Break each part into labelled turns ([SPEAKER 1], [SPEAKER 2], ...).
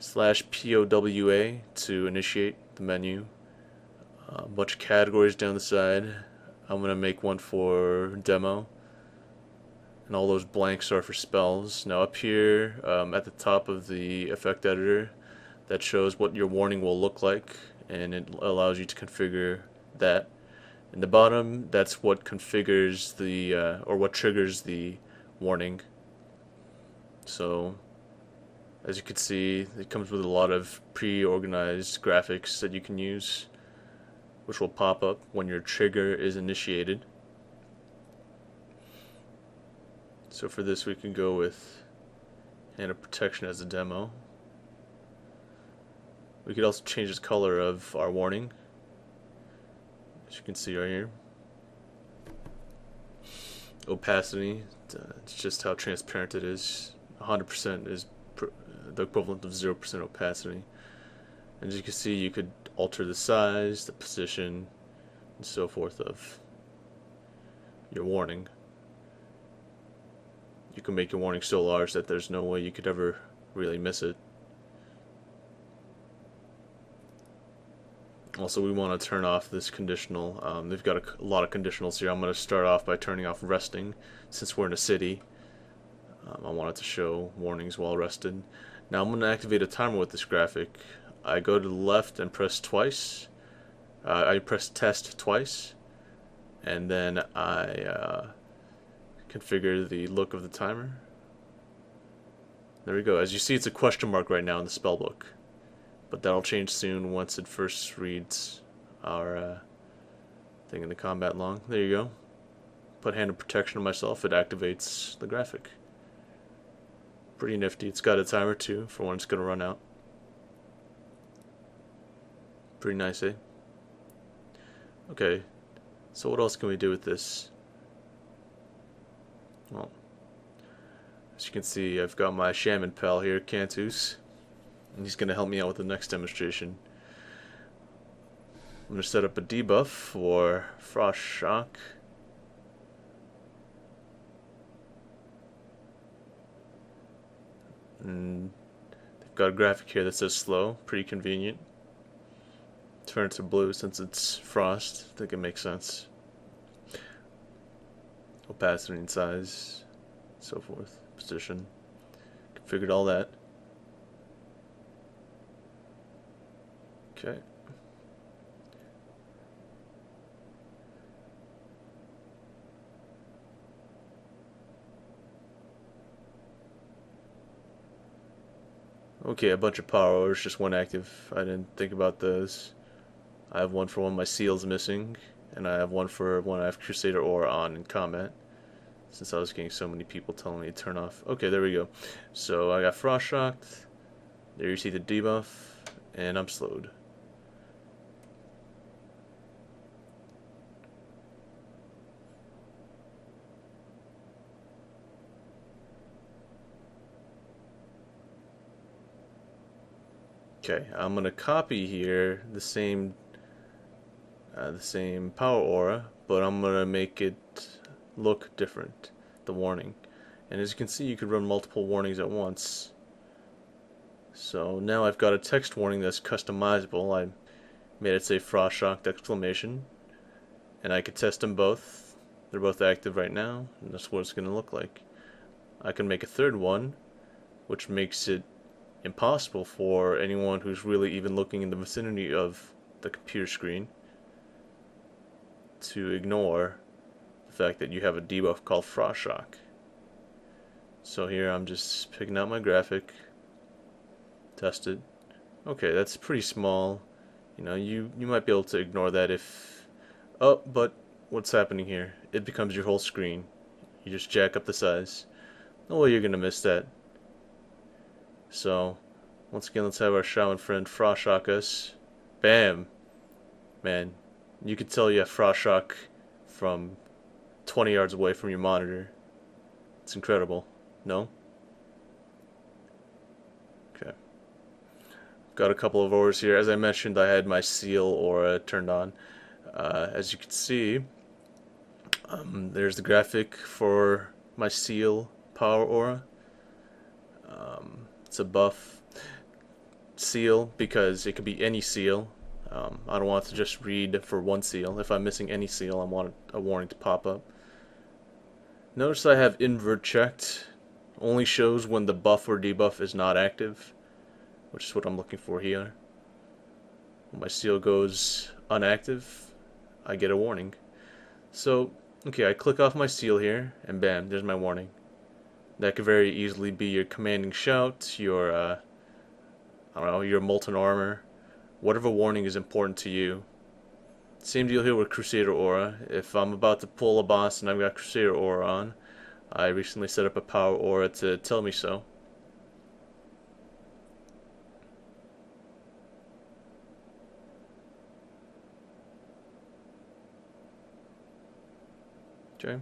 [SPEAKER 1] /POWA to initiate the menu. A bunch of categories down the side. I'm going to make one for demo, and all those blanks are for spells. Now up here at the top of the effect editor, that shows what your warning will look like, and it allows you to configure that. In the bottom, that's what configures the or what triggers the warning. So as you can see, it comes with a lot of pre-organized graphics that you can use, which will pop up when your trigger is initiated. So for this, we can go with Hand of Protection as a demo. We could also change the color of our warning, as you can see right here. Opacity, it's just how transparent it is. 100% is the equivalent of 0% opacity. And as you can see, you could alter the size, the position, and so forth of your warning. You can make your warning so large that there's no way you could ever really miss it. Also, we want to turn off this conditional. They've got a lot of conditionals here. I'm going to start off by turning off resting, since we're in a city. I want it to show warnings while rested. Now I'm going to activate a timer with this graphic. I go to the left and press twice. I press test twice, and then I configure the look of the timer. There we go. As you see, it's a question mark right now in the spellbook, but that'll change soon once it first reads our thing in the combat log. There you go. Put Hand of Protection on myself. It activates the graphic. Pretty nifty. It's got a timer too for when it's going to run out. Pretty nice, eh? Okay, so what else can we do with this? Well, as you can see, I've got my shaman pal here, Cantus, and he's going to help me out with the next demonstration. I'm going to set up a debuff for Frost Shock. And they've got a graphic here that says slow, pretty convenient. Turn it to blue since it's frost. I think it makes sense. Opacity and size, so forth. Position. Configured all that. Okay. Okay, a bunch of power orders just went active. I didn't think about those. I have one for when my seal's missing, and I have one for when I have Crusader Aura on in combat, since I was getting so many people telling me to turn off. Okay, there we go. So I got Frost Shocked. There you see the debuff, and I'm slowed. Okay, I'm gonna copy here the same power aura, but I'm gonna make it look different, the warning. And as you can see, you could run multiple warnings at once. So now I've got a text warning that's customizable. I made it say Frost Shocked exclamation, and I could test them both. They're both active right now, and that's what it's gonna look like. I can make a third one, which makes it impossible for anyone who's really even looking in the vicinity of the computer screen to ignore the fact that you have a debuff called Frost Shock. So here I'm just picking out my graphic, test it. Okay, that's pretty small. You know, you might be able to ignore that if... Oh, but what's happening here? It becomes your whole screen. You just jack up the size. No way you're gonna miss that. So, once again, let's have our shaman friend Frost Shock us. Bam! Man, you could tell you have Frost Shock from 20 yards away from your monitor. It's incredible. No? Okay. Got a couple of auras here. As I mentioned, I had my seal aura turned on. As you can see, there's the graphic for my seal power aura. It's a buff. seal because it could be any seal. I don't want it to just read for one seal. If I'm missing any seal, I want a warning to pop up. Notice I have invert checked. Only shows when the buff or debuff is not active, which is what I'm looking for here. When my seal goes unactive, I get a warning. So, okay, I click off my seal here, and bam, there's my warning. That could very easily be your commanding shout, your, I don't know, your molten armor, whatever warning is important to you. Same deal here with Crusader Aura. If I'm about to pull a boss and I've got Crusader Aura on, I recently set up a power aura to tell me so. Okay.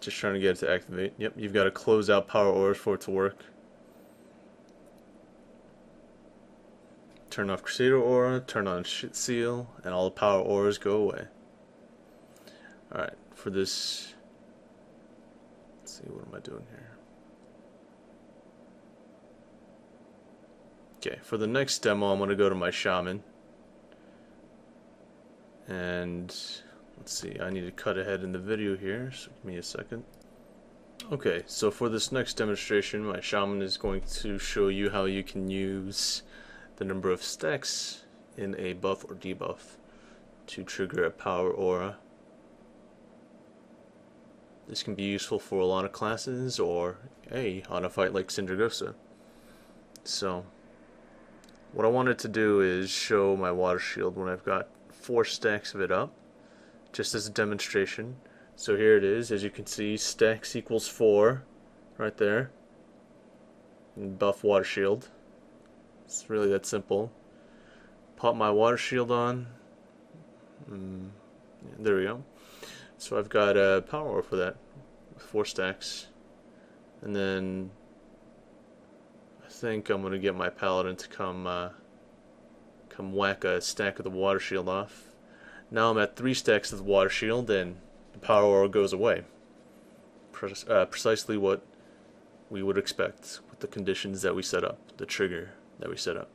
[SPEAKER 1] Just trying to get it to activate. Yep, you've got to close out power auras for it to work. Turn off Crusader Aura, turn on Seal, and all the power auras go away. Alright, for this... Let's see, what am I doing here? Okay, for the next demo, I'm going to go to my Shaman. And... let's see, I need to cut ahead in the video here, so give me a second. Okay, so for this next demonstration, my Shaman is going to show you how you can use the number of stacks in a buff or debuff to trigger a power aura. This can be useful for a lot of classes or, hey, on a fight like Sindragosa. So, what I wanted to do is show my water shield when I've got 4 stacks of it up, just as a demonstration. So here it is, as you can see, stacks equals 4, right there, and buff water shield. It's really that simple. Pop my water shield on. There we go. So I've got a power aura for that, with 4 stacks. And then I think I'm gonna get my paladin to come whack a stack of the water shield off. Now I'm at 3 stacks of the water shield, and the power aura goes away. Precisely what we would expect with the conditions that we set up, the trigger that we set up.